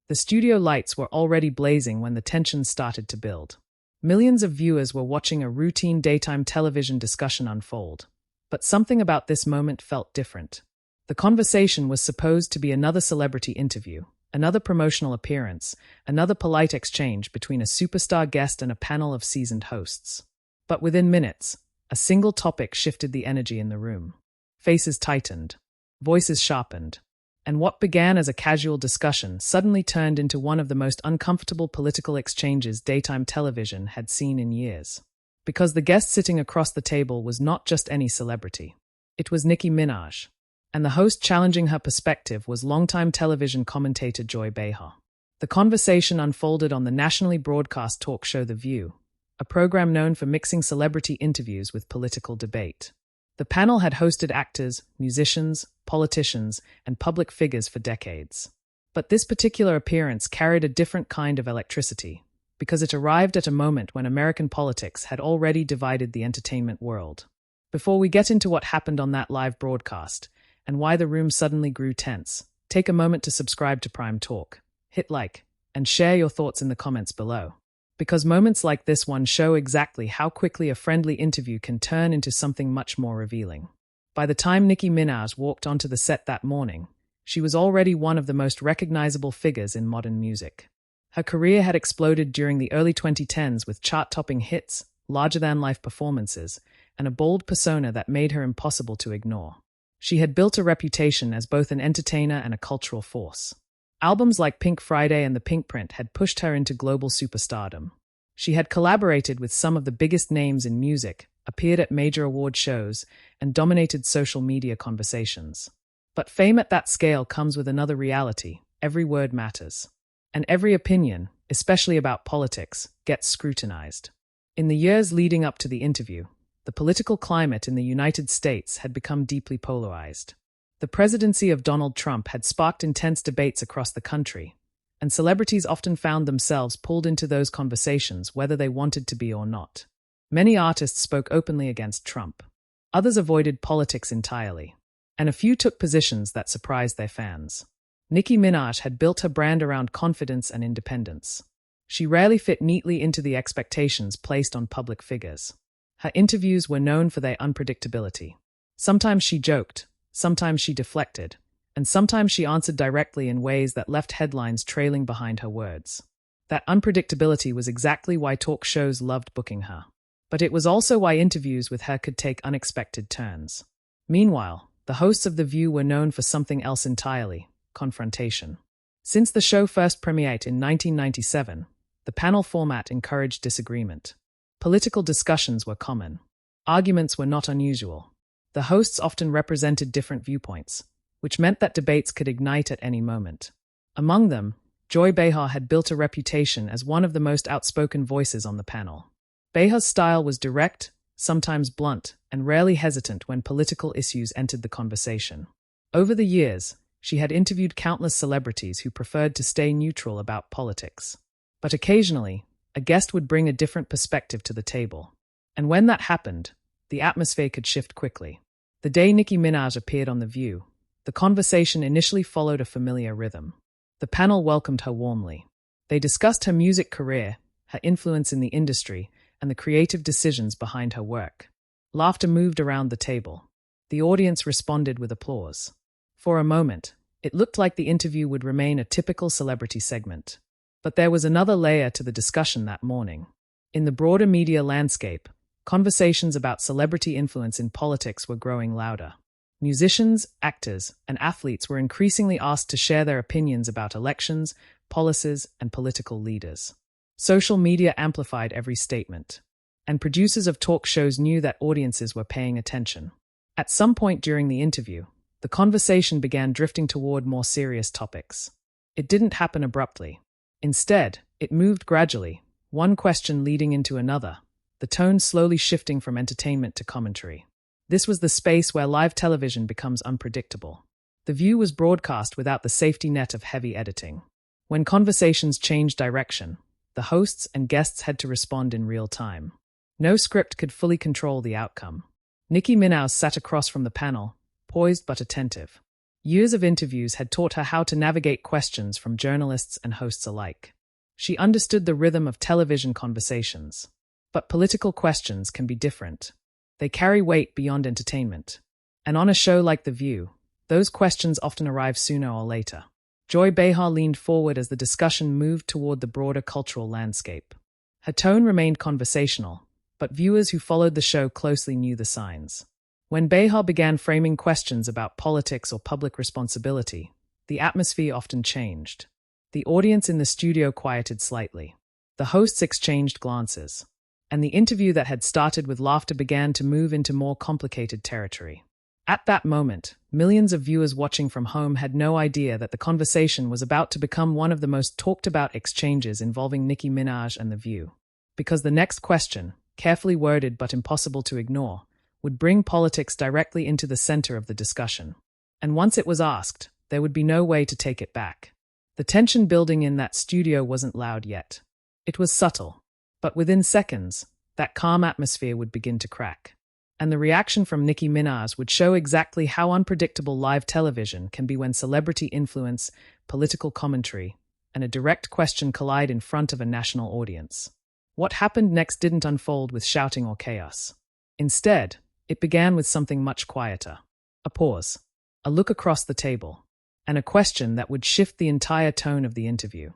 The studio lights were already blazing when the tension started to build. Millions of viewers were watching a routine daytime television discussion unfold. But something about this moment felt different. The conversation was supposed to be another celebrity interview, another promotional appearance, another polite exchange between a superstar guest and a panel of seasoned hosts. But within minutes, a single topic shifted the energy in the room. Faces tightened, voices sharpened, and what began as a casual discussion suddenly turned into one of the most uncomfortable political exchanges daytime television had seen in years. Because the guest sitting across the table was not just any celebrity. It was Nicki Minaj. And the host challenging her perspective was longtime television commentator Joy Behar. The conversation unfolded on the nationally broadcast talk show The View, a program known for mixing celebrity interviews with political debate. The panel had hosted actors, musicians, politicians, and public figures for decades. But this particular appearance carried a different kind of electricity, because it arrived at a moment when American politics had already divided the entertainment world. Before we get into what happened on that live broadcast, and why the room suddenly grew tense, take a moment to subscribe to Prime Talk, hit like, and share your thoughts in the comments below. Because moments like this one show exactly how quickly a friendly interview can turn into something much more revealing. By the time Nicki Minaj walked onto the set that morning, she was already one of the most recognizable figures in modern music. Her career had exploded during the early 2010s with chart-topping hits, larger-than-life performances, and a bold persona that made her impossible to ignore. She had built a reputation as both an entertainer and a cultural force. Albums like Pink Friday and The Pink Print had pushed her into global superstardom. She had collaborated with some of the biggest names in music, appeared at major award shows, and dominated social media conversations. But fame at that scale comes with another reality: every word matters. And every opinion, especially about politics, gets scrutinized. In the years leading up to the interview, the political climate in the United States had become deeply polarized. The presidency of Donald Trump had sparked intense debates across the country, and celebrities often found themselves pulled into those conversations whether they wanted to be or not. Many artists spoke openly against Trump. Others avoided politics entirely, and a few took positions that surprised their fans. Nicki Minaj had built her brand around confidence and independence. She rarely fit neatly into the expectations placed on public figures. Her interviews were known for their unpredictability. Sometimes she joked, sometimes she deflected, and sometimes she answered directly in ways that left headlines trailing behind her words. That unpredictability was exactly why talk shows loved booking her. But it was also why interviews with her could take unexpected turns. Meanwhile, the hosts of The View were known for something else entirely: confrontation. Since the show first premiered in 1997, the panel format encouraged disagreement. Political discussions were common. Arguments were not unusual. The hosts often represented different viewpoints, which meant that debates could ignite at any moment. Among them, Joy Behar had built a reputation as one of the most outspoken voices on the panel. Behar's style was direct, sometimes blunt, and rarely hesitant when political issues entered the conversation. Over the years, she had interviewed countless celebrities who preferred to stay neutral about politics. But occasionally, a guest would bring a different perspective to the table. And when that happened, the atmosphere could shift quickly. The day Nicki Minaj appeared on The View, the conversation initially followed a familiar rhythm. The panel welcomed her warmly. They discussed her music career, her influence in the industry, and the creative decisions behind her work. Laughter moved around the table. The audience responded with applause. For a moment, it looked like the interview would remain a typical celebrity segment. But there was another layer to the discussion that morning. In the broader media landscape, conversations about celebrity influence in politics were growing louder. Musicians, actors, and athletes were increasingly asked to share their opinions about elections, policies, and political leaders. Social media amplified every statement, and producers of talk shows knew that audiences were paying attention. At some point during the interview, the conversation began drifting toward more serious topics. It didn't happen abruptly. Instead, it moved gradually, one question leading into another, the tone slowly shifting from entertainment to commentary. This was the space where live television becomes unpredictable. The View was broadcast without the safety net of heavy editing. When conversations changed direction, the hosts and guests had to respond in real time. No script could fully control the outcome. Nicki Minaj sat across from the panel, poised but attentive. Years of interviews had taught her how to navigate questions from journalists and hosts alike. She understood the rhythm of television conversations. But political questions can be different. They carry weight beyond entertainment. And on a show like The View, those questions often arrive sooner or later. Joy Behar leaned forward as the discussion moved toward the broader cultural landscape. Her tone remained conversational, but viewers who followed the show closely knew the signs. When Behar began framing questions about politics or public responsibility, the atmosphere often changed. The audience in the studio quieted slightly. The hosts exchanged glances. And the interview that had started with laughter began to move into more complicated territory. At that moment, millions of viewers watching from home had no idea that the conversation was about to become one of the most talked-about exchanges involving Nicki Minaj and The View. Because the next question, carefully worded but impossible to ignore, would bring politics directly into the center of the discussion. And once it was asked, there would be no way to take it back. The tension building in that studio wasn't loud yet. It was subtle. But within seconds, that calm atmosphere would begin to crack. And the reaction from Nicki Minaj would show exactly how unpredictable live television can be when celebrity influence, political commentary, and a direct question collide in front of a national audience. What happened next didn't unfold with shouting or chaos. Instead, it began with something much quieter. A pause, a look across the table, and a question that would shift the entire tone of the interview.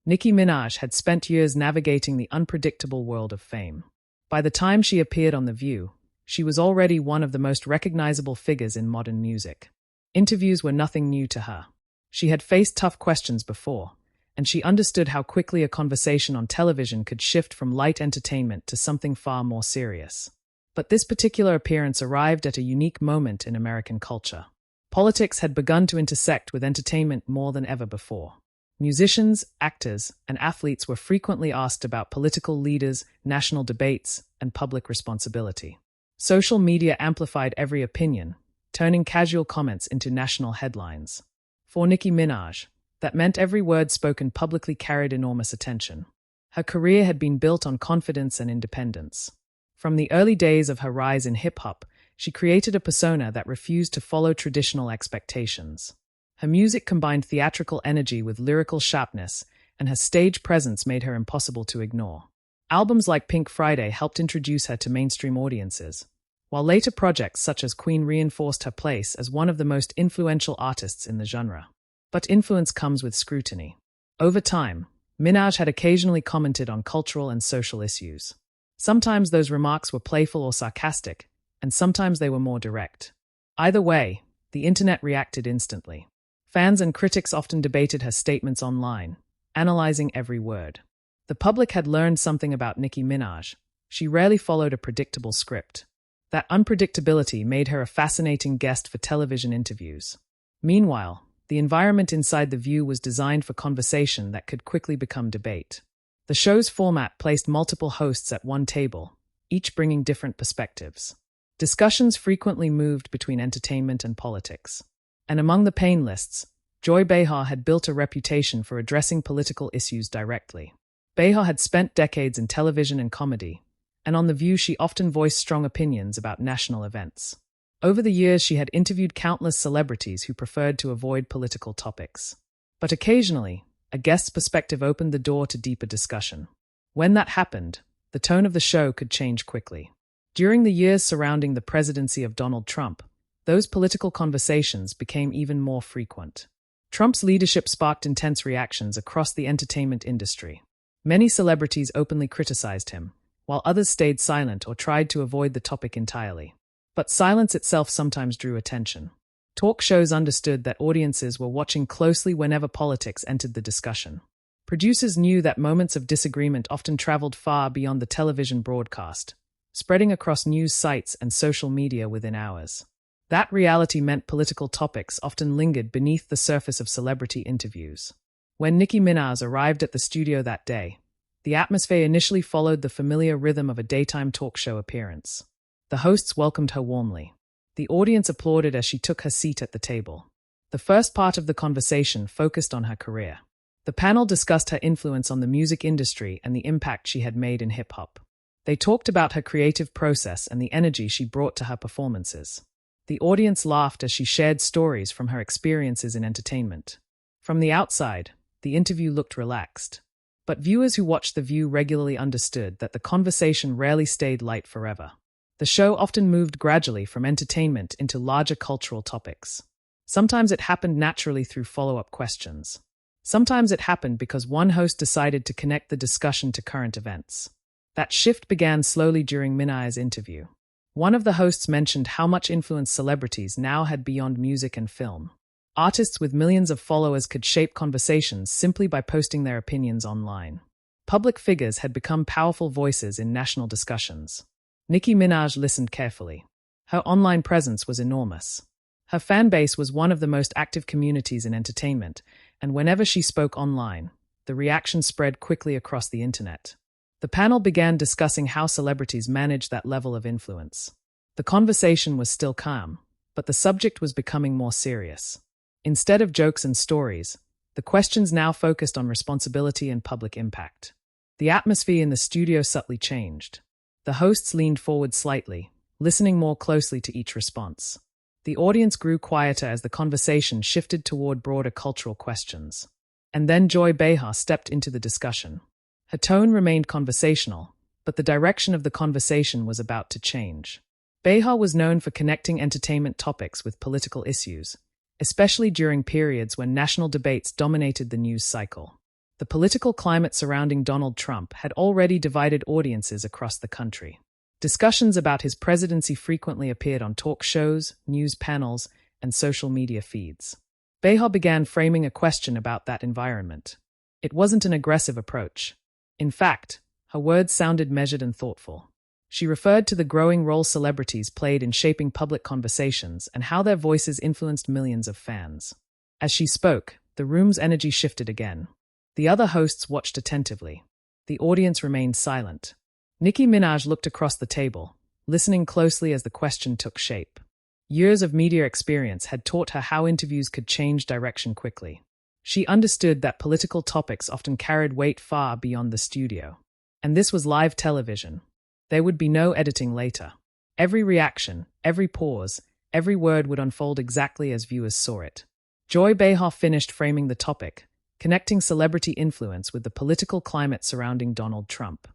Nicki Minaj had spent years navigating the unpredictable world of fame. By the time she appeared on The View, she was already one of the most recognizable figures in modern music. Interviews were nothing new to her. She had faced tough questions before, and she understood how quickly a conversation on television could shift from light entertainment to something far more serious. But this particular appearance arrived at a unique moment in American culture. Politics had begun to intersect with entertainment more than ever before. Musicians, actors, and athletes were frequently asked about political leaders, national debates, and public responsibility. Social media amplified every opinion, turning casual comments into national headlines. For Nicki Minaj, that meant every word spoken publicly carried enormous attention. Her career had been built on confidence and independence. From the early days of her rise in hip-hop, she created a persona that refused to follow traditional expectations. Her music combined theatrical energy with lyrical sharpness, and her stage presence made her impossible to ignore. Albums like Pink Friday helped introduce her to mainstream audiences, while later projects such as Queen reinforced her place as one of the most influential artists in the genre. But influence comes with scrutiny. Over time, Minaj had occasionally commented on cultural and social issues. Sometimes those remarks were playful or sarcastic, and sometimes they were more direct. Either way, the internet reacted instantly. Fans and critics often debated her statements online, analyzing every word. The public had learned something about Nicki Minaj. She rarely followed a predictable script. That unpredictability made her a fascinating guest for television interviews. Meanwhile, the environment inside The View was designed for conversation that could quickly become debate. The show's format placed multiple hosts at one table, each bringing different perspectives. Discussions frequently moved between entertainment and politics. And among the panelists, Joy Behar had built a reputation for addressing political issues directly. Behar had spent decades in television and comedy, and on The View she often voiced strong opinions about national events. Over the years she had interviewed countless celebrities who preferred to avoid political topics. But occasionally, a guest's perspective opened the door to deeper discussion. When that happened, the tone of the show could change quickly. During the years surrounding the presidency of Donald Trump, those political conversations became even more frequent. Trump's leadership sparked intense reactions across the entertainment industry. Many celebrities openly criticized him, while others stayed silent or tried to avoid the topic entirely. But silence itself sometimes drew attention. Talk shows understood that audiences were watching closely whenever politics entered the discussion. Producers knew that moments of disagreement often traveled far beyond the television broadcast, spreading across news sites and social media within hours. That reality meant political topics often lingered beneath the surface of celebrity interviews. When Nicki Minaj arrived at the studio that day, the atmosphere initially followed the familiar rhythm of a daytime talk show appearance. The hosts welcomed her warmly. The audience applauded as she took her seat at the table. The first part of the conversation focused on her career. The panel discussed her influence on the music industry and the impact she had made in hip-hop. They talked about her creative process and the energy she brought to her performances. The audience laughed as she shared stories from her experiences in entertainment. From the outside, the interview looked relaxed. But viewers who watched The View regularly understood that the conversation rarely stayed light forever. The show often moved gradually from entertainment into larger cultural topics. Sometimes it happened naturally through follow-up questions. Sometimes it happened because one host decided to connect the discussion to current events. That shift began slowly during Minaj's interview. One of the hosts mentioned how much influence celebrities now had beyond music and film. Artists with millions of followers could shape conversations simply by posting their opinions online. Public figures had become powerful voices in national discussions. Nicki Minaj listened carefully. Her online presence was enormous. Her fan base was one of the most active communities in entertainment, and whenever she spoke online, the reaction spread quickly across the internet. The panel began discussing how celebrities manage that level of influence. The conversation was still calm, but the subject was becoming more serious. Instead of jokes and stories, the questions now focused on responsibility and public impact. The atmosphere in the studio subtly changed. The hosts leaned forward slightly, listening more closely to each response. The audience grew quieter as the conversation shifted toward broader cultural questions. And then Joy Behar stepped into the discussion. Her tone remained conversational, but the direction of the conversation was about to change. Behar was known for connecting entertainment topics with political issues, especially during periods when national debates dominated the news cycle. The political climate surrounding Donald Trump had already divided audiences across the country. Discussions about his presidency frequently appeared on talk shows, news panels, and social media feeds. Behar began framing a question about that environment. It wasn't an aggressive approach. In fact, her words sounded measured and thoughtful. She referred to the growing role celebrities played in shaping public conversations and how their voices influenced millions of fans. As she spoke, the room's energy shifted again. The other hosts watched attentively. The audience remained silent. Nicki Minaj looked across the table, listening closely as the question took shape. Years of media experience had taught her how interviews could change direction quickly. She understood that political topics often carried weight far beyond the studio. And this was live television. There would be no editing later. Every reaction, every pause, every word would unfold exactly as viewers saw it. Joy Behar finished framing the topic, connecting celebrity influence with the political climate surrounding Donald Trump.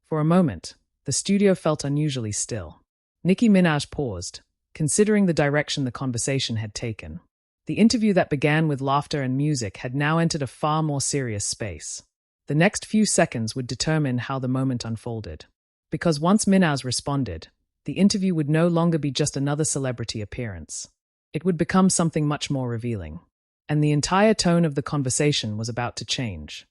For a moment, the studio felt unusually still. Nicki Minaj paused, considering the direction the conversation had taken. The interview that began with laughter and music had now entered a far more serious space. The next few seconds would determine how the moment unfolded. Because once Minaj responded, the interview would no longer be just another celebrity appearance. It would become something much more revealing. And the entire tone of the conversation was about to change.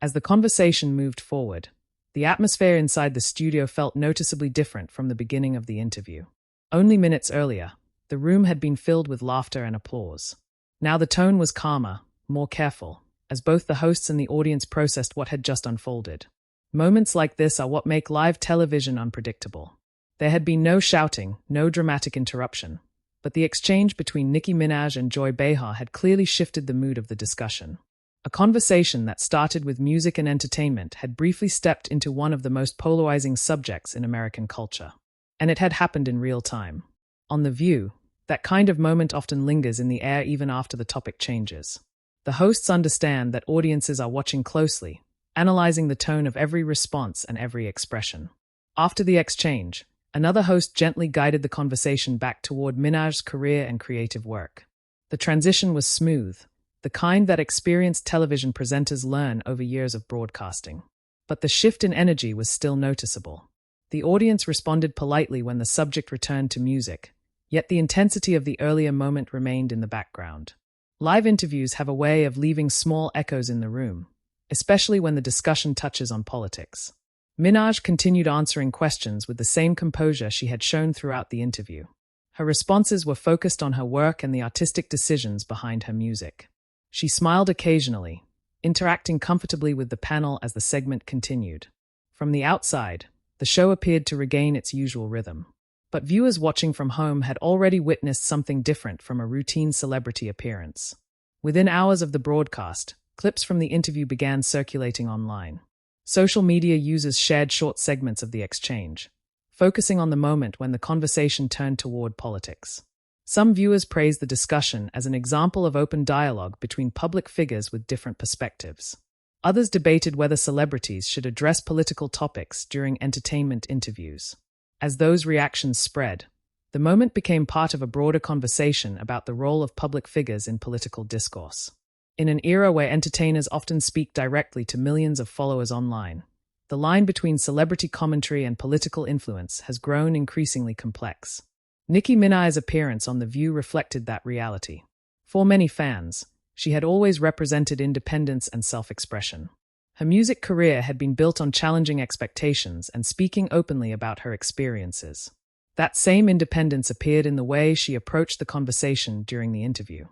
As the conversation moved forward, the atmosphere inside the studio felt noticeably different from the beginning of the interview. Only minutes earlier, the room had been filled with laughter and applause. Now the tone was calmer, more careful, as both the hosts and the audience processed what had just unfolded. Moments like this are what make live television unpredictable. There had been no shouting, no dramatic interruption, but the exchange between Nicki Minaj and Joy Behar had clearly shifted the mood of the discussion. A conversation that started with music and entertainment had briefly stepped into one of the most polarizing subjects in American culture. And it had happened in real time. On The View, that kind of moment often lingers in the air even after the topic changes. The hosts understand that audiences are watching closely, analyzing the tone of every response and every expression. After the exchange, another host gently guided the conversation back toward Minaj's career and creative work. The transition was smooth, the kind that experienced television presenters learn over years of broadcasting. But the shift in energy was still noticeable. The audience responded politely when the subject returned to music, yet the intensity of the earlier moment remained in the background. Live interviews have a way of leaving small echoes in the room, especially when the discussion touches on politics. Minaj continued answering questions with the same composure she had shown throughout the interview. Her responses were focused on her work and the artistic decisions behind her music. She smiled occasionally, interacting comfortably with the panel as the segment continued. From the outside, the show appeared to regain its usual rhythm. But viewers watching from home had already witnessed something different from a routine celebrity appearance. Within hours of the broadcast, clips from the interview began circulating online. Social media users shared short segments of the exchange, focusing on the moment when the conversation turned toward politics. Some viewers praised the discussion as an example of open dialogue between public figures with different perspectives. Others debated whether celebrities should address political topics during entertainment interviews. As those reactions spread, the moment became part of a broader conversation about the role of public figures in political discourse. In an era where entertainers often speak directly to millions of followers online, the line between celebrity commentary and political influence has grown increasingly complex. Nicki Minaj's appearance on The View reflected that reality. For many fans, she had always represented independence and self-expression. Her music career had been built on challenging expectations and speaking openly about her experiences. That same independence appeared in the way she approached the conversation during the interview.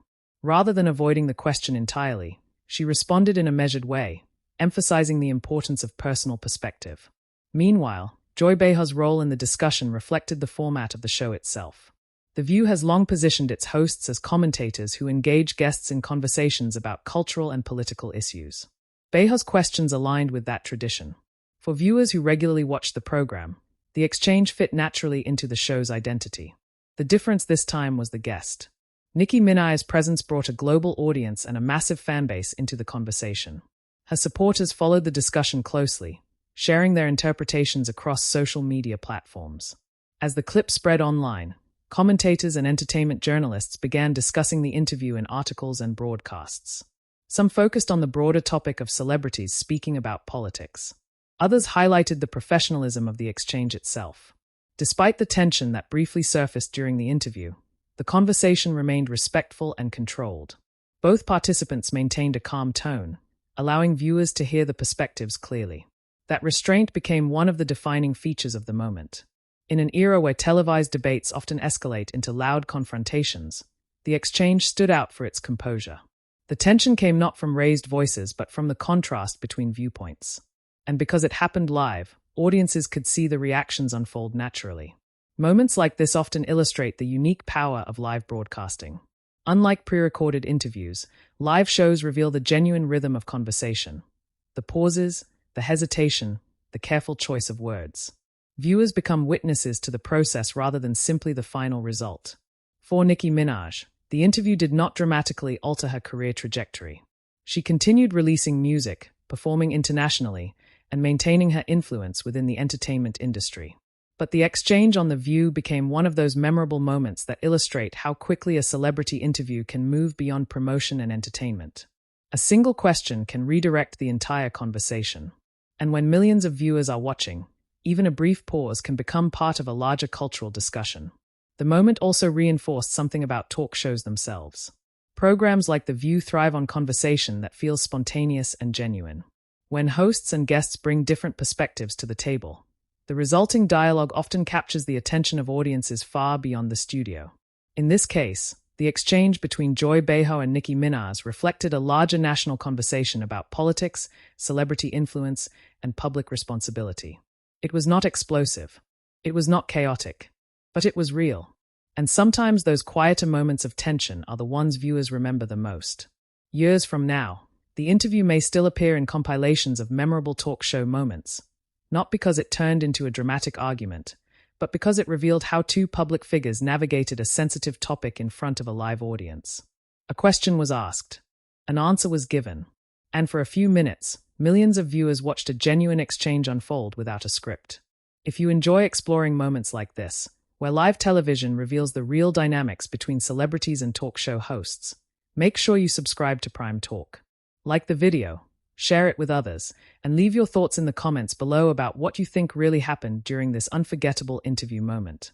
Rather than avoiding the question entirely, she responded in a measured way, emphasizing the importance of personal perspective. Meanwhile, Joy Behar's role in the discussion reflected the format of the show itself. The View has long positioned its hosts as commentators who engage guests in conversations about cultural and political issues. Behar's questions aligned with that tradition. For viewers who regularly watch the program, the exchange fit naturally into the show's identity. The difference this time was the guest. Nicki Minaj's presence brought a global audience and a massive fanbase into the conversation. Her supporters followed the discussion closely, sharing their interpretations across social media platforms. As the clip spread online, commentators and entertainment journalists began discussing the interview in articles and broadcasts. Some focused on the broader topic of celebrities speaking about politics. Others highlighted the professionalism of the exchange itself. Despite the tension that briefly surfaced during the interview, the conversation remained respectful and controlled. Both participants maintained a calm tone, allowing viewers to hear the perspectives clearly. That restraint became one of the defining features of the moment. In an era where televised debates often escalate into loud confrontations, the exchange stood out for its composure. The tension came not from raised voices but from the contrast between viewpoints. And because it happened live, audiences could see the reactions unfold naturally. Moments like this often illustrate the unique power of live broadcasting. Unlike pre-recorded interviews, live shows reveal the genuine rhythm of conversation. The pauses, the hesitation, the careful choice of words. Viewers become witnesses to the process rather than simply the final result. For Nicki Minaj, the interview did not dramatically alter her career trajectory. She continued releasing music, performing internationally, and maintaining her influence within the entertainment industry. But the exchange on The View became one of those memorable moments that illustrate how quickly a celebrity interview can move beyond promotion and entertainment. A single question can redirect the entire conversation. And when millions of viewers are watching, even a brief pause can become part of a larger cultural discussion. The moment also reinforced something about talk shows themselves. Programs like The View thrive on conversation that feels spontaneous and genuine. When hosts and guests bring different perspectives to the table, the resulting dialogue often captures the attention of audiences far beyond the studio. In this case, the exchange between Joy Behar and Nicki Minaj reflected a larger national conversation about politics, celebrity influence, and public responsibility. It was not explosive. It was not chaotic. But it was real. And sometimes those quieter moments of tension are the ones viewers remember the most. Years from now, the interview may still appear in compilations of memorable talk show moments, not because it turned into a dramatic argument, but because it revealed how two public figures navigated a sensitive topic in front of a live audience. A question was asked, an answer was given, and for a few minutes, millions of viewers watched a genuine exchange unfold without a script. If you enjoy exploring moments like this, where live television reveals the real dynamics between celebrities and talk show hosts, make sure you subscribe to Prime Talk. Like the video, share it with others, and leave your thoughts in the comments below about what you think really happened during this unforgettable interview moment.